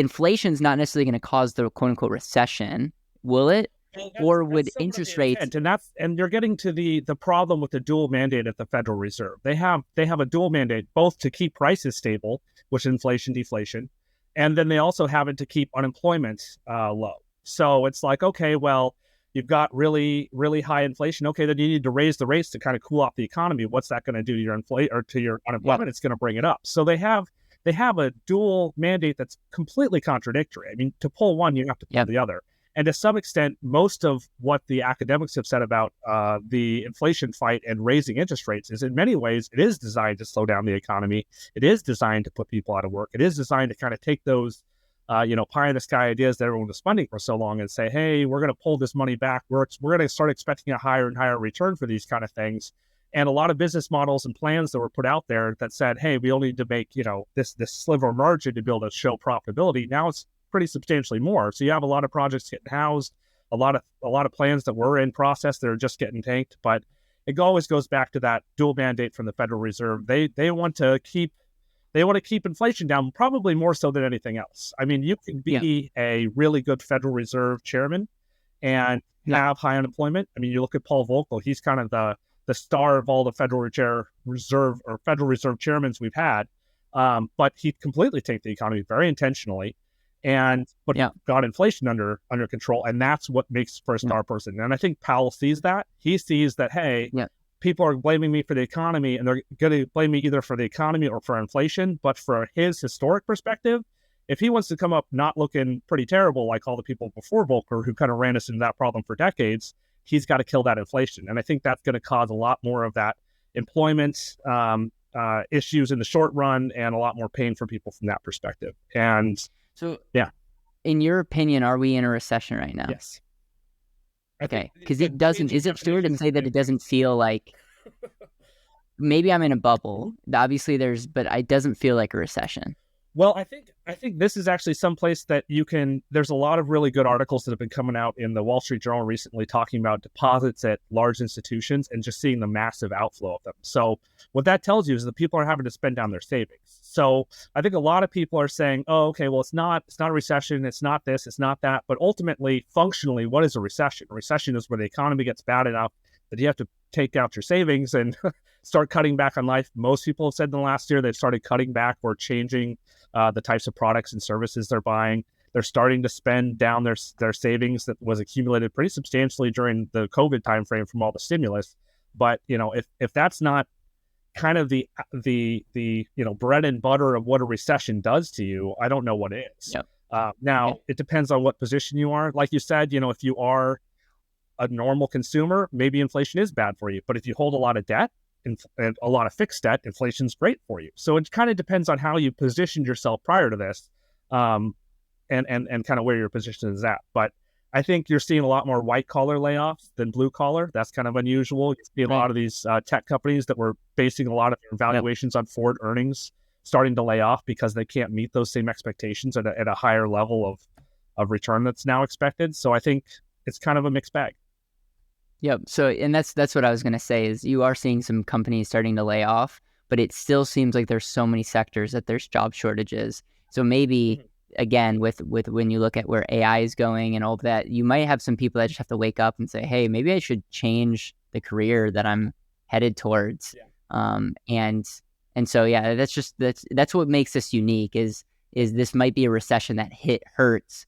inflation's not necessarily going to cause the quote unquote recession, will it? Well, Or would somewhat of interest the rates? intent, and you're getting to the problem with the dual mandate at the Federal Reserve. They have a dual mandate both to keep prices stable, which is inflation deflation, and then they also have it to keep unemployment low. So it's like, okay, well, you've got really high inflation. Okay, then you need to raise the rates to kind of cool off the economy. What's that going to do to your to your unemployment? It's going to bring it up. So they have a dual mandate that's completely contradictory. I mean, to pull one, you have to pull the other. And to some extent, most of what the academics have said about the inflation fight and raising interest rates is in many ways, it is designed to slow down the economy. It is designed to put people out of work. It is designed to kind of take those, pie in the sky ideas that everyone was funding for so long and say, hey, we're going to pull this money back. We're going to start expecting a higher and higher return for these kind of things. And a lot of business models and plans that were put out there that said, hey, we only need to make, this sliver margin to be able to show profitability. Now it's pretty substantially more. So you have a lot of projects getting housed, a lot of plans that were in process that are just getting tanked. But it always goes back to that dual mandate from the Federal Reserve. They want to keep inflation down, probably more so than anything else. I mean, you can be a really good Federal Reserve chairman and have high unemployment. I mean, you look at Paul Volcker, he's kind of the star of all the Federal Reserve chairmen we've had. But he completely tanked the economy very intentionally. But got inflation under control, and that's what makes for a star person. And I think Powell sees that. He sees that, hey, people are blaming me for the economy, and they're going to blame me either for the economy or for inflation. But for his historic perspective, if he wants to come up not looking pretty terrible like all the people before Volcker who kind of ran us into that problem for decades, he's got to kill that inflation. And I think that's going to cause a lot more of that employment issues in the short run, and a lot more pain for people from that perspective. And so, in your opinion, are we in a recession right now? Yes. Okay, because it doesn't. Is it fair to say that it doesn't feel like? Maybe I'm in a bubble. Obviously, but it doesn't feel like a recession. Well, I think this is actually someplace that you can. There's a lot of really good articles that have been coming out in the Wall Street Journal recently talking about deposits at large institutions and just seeing the massive outflow of them. So what that tells you is that people are having to spend down their savings. So I think a lot of people are saying, "Oh, okay, well, it's not a recession. It's not this. It's not that." But ultimately, functionally, what is a recession? A recession is where the economy gets bad enough that you have to take out your savings and start cutting back on life. Most people have said in the last year they've started cutting back or changing the types of products and services they're buying. They're starting to spend down their savings that was accumulated pretty substantially during the COVID timeframe from all the stimulus. But if that's not kind of the bread and butter of what a recession does to you, I don't know what is. It depends on what position you are. Like you said, if you are a normal consumer, maybe inflation is bad for you. But if you hold a lot of debt, and a lot of fixed debt, inflation's great for you. So it kind of depends on how you positioned yourself prior to this, and kind of where your position is at. But I think you're seeing a lot more white collar layoffs than blue collar. That's kind of unusual. You see a lot of these tech companies that were basing a lot of their valuations on forward earnings starting to lay off because they can't meet those same expectations at a higher level of return that's now expected. So I think it's kind of a mixed bag. Yep. So, and that's what I was going to say is you are seeing some companies starting to lay off, but it still seems like there's so many sectors that there's job shortages. So maybe again, with when you look at where AI is going and all of that, you might have some people that just have to wake up and say, hey, maybe I should change the career that I'm headed towards. And so, that's what makes this unique is this might be a recession that hurts,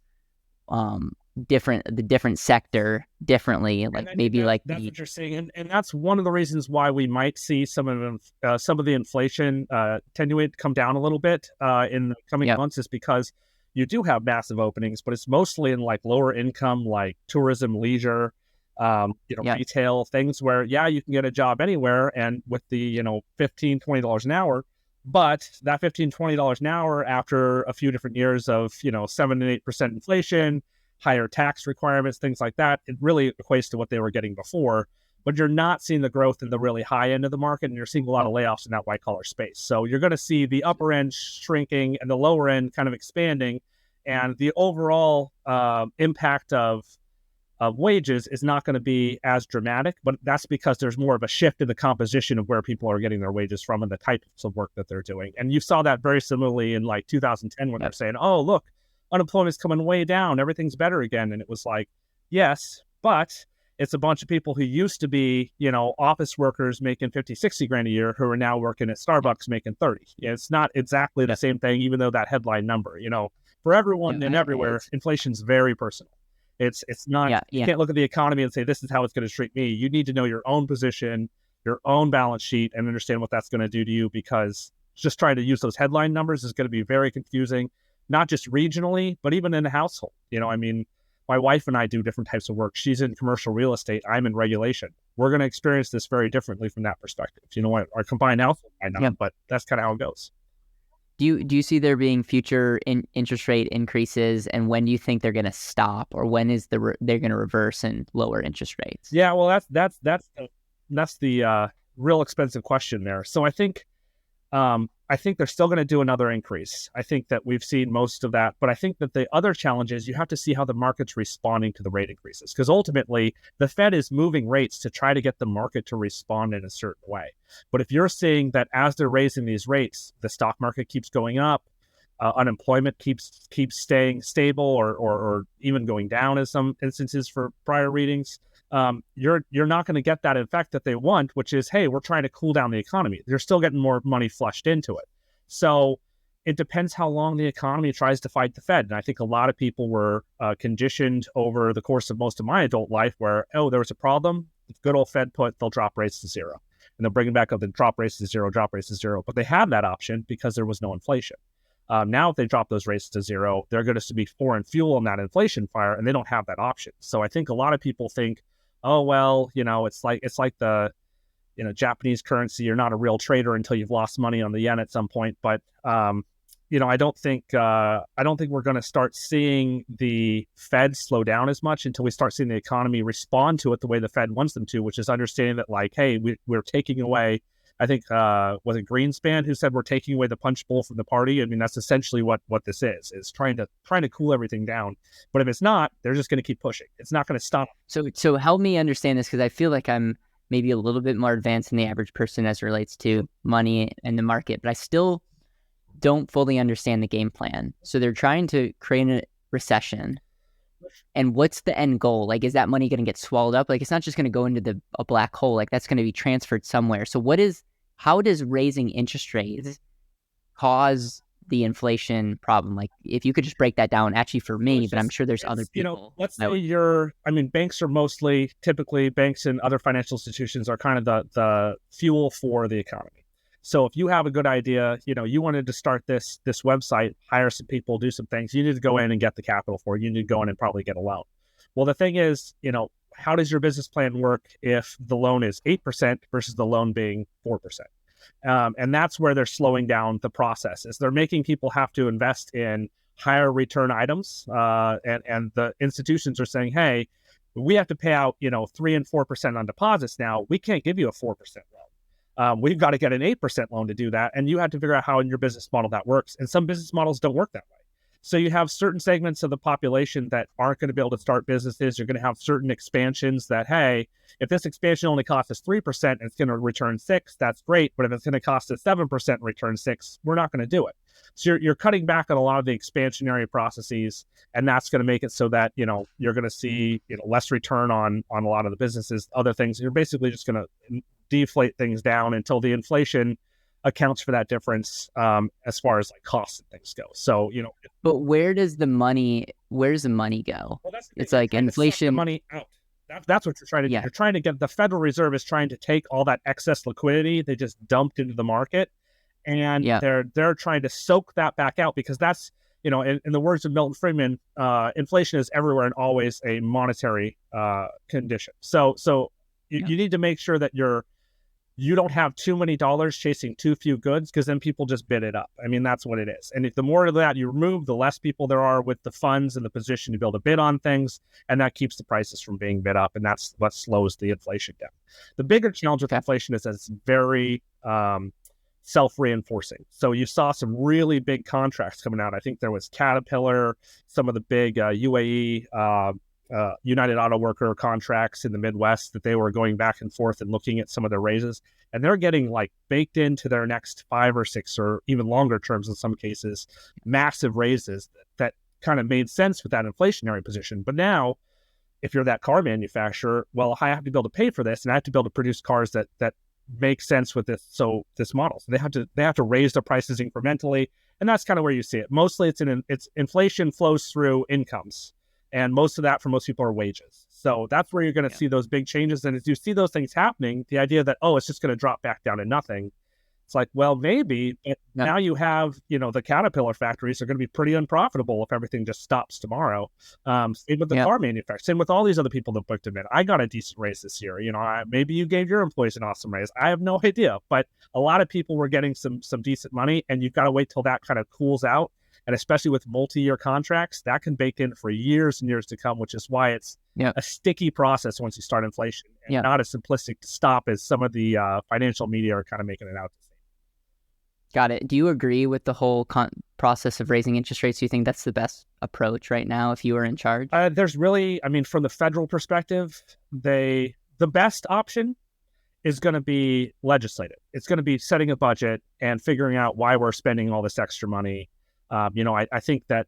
the different sector differently, like maybe like that's what you're seeing, and that's one of the reasons why we might see some of the inflation attenuate come down a little bit in the coming months, is because you do have massive openings, but it's mostly in like lower income, like tourism, leisure, retail, things where you can get a job anywhere, and with the $15-$20 an hour. But that $15-$20 an hour, after a few different years of 7 and 8% inflation, higher tax requirements, things like that, it really equates to what they were getting before. But you're not seeing the growth in the really high end of the market, and you're seeing a lot of layoffs in that white collar space. So you're going to see the upper end shrinking and the lower end kind of expanding, and the overall impact of wages is not going to be as dramatic. But that's because there's more of a shift in the composition of where people are getting their wages from and the types of work that they're doing. And you saw that very similarly in like 2010 when they're saying, "Oh, look, unemployment's coming way down, everything's better again. And it was like, yes, but it's a bunch of people who used to be, office workers making 50, 60 grand a year who are now working at Starbucks making 30. It's not exactly the same thing, even though that headline number, for everyone and everywhere, inflation's very personal. It's not, you can't look at the economy and say, this is how it's going to treat me. You need to know your own position, your own balance sheet, and understand what that's going to do to you, because just trying to use those headline numbers is going to be very confusing, not just regionally, but even in the household. My wife and I do different types of work. She's in commercial real estate. I'm in regulation. We're going to experience this very differently from that perspective. Our combined household might not, but that's kind of how it goes. Do you see there being future interest rate increases, and when do you think they're going to stop, or when is they're going to reverse and lower interest rates? Yeah, well, that's the real expensive question there. So I think they're still going to do another increase. I think that we've seen most of that, but I think that the other challenge is you have to see how the market's responding to the rate increases, because ultimately the Fed is moving rates to try to get the market to respond in a certain way. But if you're seeing that as they're raising these rates, the stock market keeps going up, unemployment keeps staying stable or even going down in some instances for prior readings, you're not going to get that effect that they want, which is, hey, we're trying to cool down the economy. They're still getting more money flushed into it. So it depends how long the economy tries to fight the Fed. And I think a lot of people were conditioned over the course of most of my adult life where, there was a problem, good old Fed they'll drop rates to zero. And they'll bring it back up and drop rates to zero. But they had that option because there was no inflation. Now, if they drop those rates to zero, they're going to be pouring fuel on that inflation fire, and they don't have that option. So I think a lot of people think, oh, well, it's like the, Japanese currency. You're not a real trader until you've lost money on the yen at some point. But, I don't think we're going to start seeing the Fed slow down as much until we start seeing the economy respond to it the way the Fed wants them to, which is understanding that, like, hey, we're taking away, I think, was it Greenspan who said we're taking away the punch bowl from the party? I mean, that's essentially what this is trying to cool everything down. But if it's not, they're just going to keep pushing. It's not going to stop. So help me understand this, because I feel like I'm maybe a little bit more advanced than the average person as it relates to money and the market, but I still don't fully understand the game plan. So they're trying to create a recession. And what's the end goal? Like, is that money going to get swallowed up? Like, it's not just going to go into a black hole. Like, that's going to be transferred somewhere. So how does raising interest rates cause the inflation problem? Like, if you could just break that down, actually for me, but I'm sure there's other people. Let's say banks are typically banks and other financial institutions are kind of the fuel for the economy. So if you have a good idea, you wanted to start this website, hire some people, do some things, you need to go in and get the capital for it. You need to go in and probably get a loan. Well, the thing is, how does your business plan work if the loan is 8% versus the loan being 4%? And that's where they're slowing down the process. Is they're making people have to invest in higher return items, and the institutions are saying, hey, we have to pay out 3 and 4% on deposits now. We can't give you a 4% loan. We've got to get an 8% loan to do that, and you have to figure out how in your business model that works. And some business models don't work that way. So you have certain segments of the population that aren't going to be able to start businesses. You're going to have certain expansions that, hey, if this expansion only costs us 3% and it's going to return 6%, that's great. But if it's going to cost us 7% and return 6%, we're not going to do it. So you're cutting back on a lot of the expansionary processes, and that's going to make it so that, you're going to see, less return on a lot of the businesses, other things. You're basically just going to deflate things down until the inflation accounts for that difference, as far as like costs and things go. So, but where's the money go? Well, it's like inflation. The money out. That's what you're trying to do. You're trying to get, the Federal Reserve is trying to take all that excess liquidity they just dumped into the market, and they're trying to soak that back out, because that's, in the words of Milton Friedman, inflation is everywhere and always a monetary condition. So you need to make sure that you don't have too many dollars chasing too few goods, because then people just bid it up. I mean, that's what it is. And if the more of that you remove, the less people there are with the funds and the position to be able to bid on things, and that keeps the prices from being bid up, and that's what slows the inflation down. The bigger challenge with inflation is that it's very self-reinforcing. So you saw some really big contracts coming out. I think there was Caterpillar, some of the big UAE, United Auto Worker contracts in the Midwest that they were going back and forth and looking at some of their raises, and they're getting like baked into their next 5 or 6 or even longer terms in some cases, massive raises that kind of made sense with that inflationary position. But now, if you're that car manufacturer, well, I have to be able to pay for this, and I have to be able to produce cars that make sense with this model. So they have to raise the prices incrementally, and that's kind of where you see it. Mostly, it's inflation flows through incomes, and most of that for most people are wages. So that's where you're going to see those big changes. And as you see those things happening, the idea that it's just going to drop back down to nothing. It's like, well, maybe, but now you have, the Caterpillar factories are going to be pretty unprofitable if everything just stops tomorrow. Same with the car manufacturers, same with all these other people that booked them in. I got a decent raise this year. Maybe you gave your employees an awesome raise. I have no idea, but a lot of people were getting some decent money, and you've got to wait till that kind of cools out. And especially with multi-year contracts, that can bake in for years and years to come, which is why it's a sticky process once you start inflation, and not as simplistic to stop as some of the financial media are kind of making it out to say. Got it. Do you agree with the whole process of raising interest rates? Do you think that's the best approach right now if you were in charge? There's really, from the federal perspective, the best option is going to be legislative. It's going to be setting a budget and figuring out why we're spending all this extra money. I think that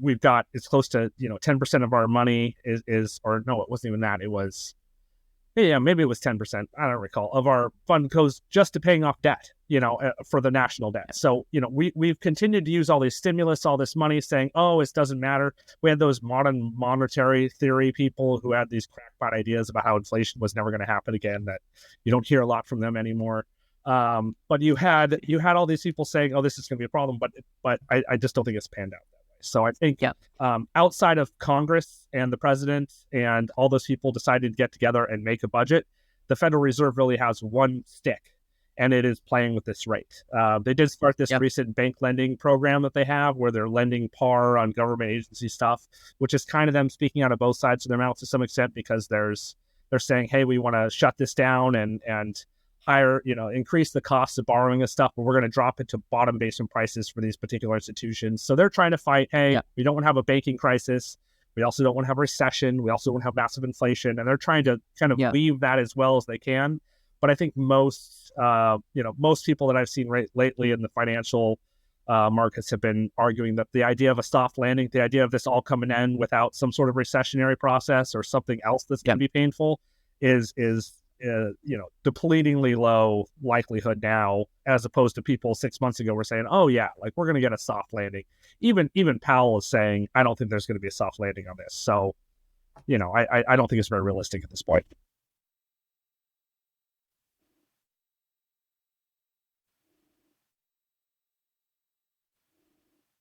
we've got, it's close to, 10% of our money is, or no, it wasn't even that. It was, maybe it was 10%. I don't recall, of our fund goes just to paying off debt, for the national debt. So, we've continued to use all these stimulus, all this money, saying, it doesn't matter. We had those modern monetary theory people who had these crackpot ideas about how inflation was never going to happen again, that you don't hear a lot from them anymore. But you had all these people saying, this is going to be a problem, but I just don't think it's panned out that way. So I think outside of Congress and the president and all those people decided to get together and make a budget, the Federal Reserve really has one stick, and it is playing with this rate. They did start this recent bank lending program that they have, where they're lending par on government agency stuff, which is kind of them speaking out of both sides of their mouth to some extent, because they're saying, hey, we want to shut this down and higher, increase the cost of borrowing and stuff, but we're going to drop it to bottom basement prices for these particular institutions. So they're trying to fight, hey, we don't want to have a banking crisis. We also don't want to have a recession. We also don't have massive inflation. And they're trying to kind of weave that as well as they can. But I think most people that I've seen lately in the financial markets have been arguing that the idea of a soft landing, the idea of this all coming in without some sort of recessionary process or something else that's going to be painful is depletingly low likelihood now, as opposed to people 6 months ago were saying, we're going to get a soft landing. Even Powell is saying, I don't think there's going to be a soft landing on this. So, I don't think it's very realistic at this point.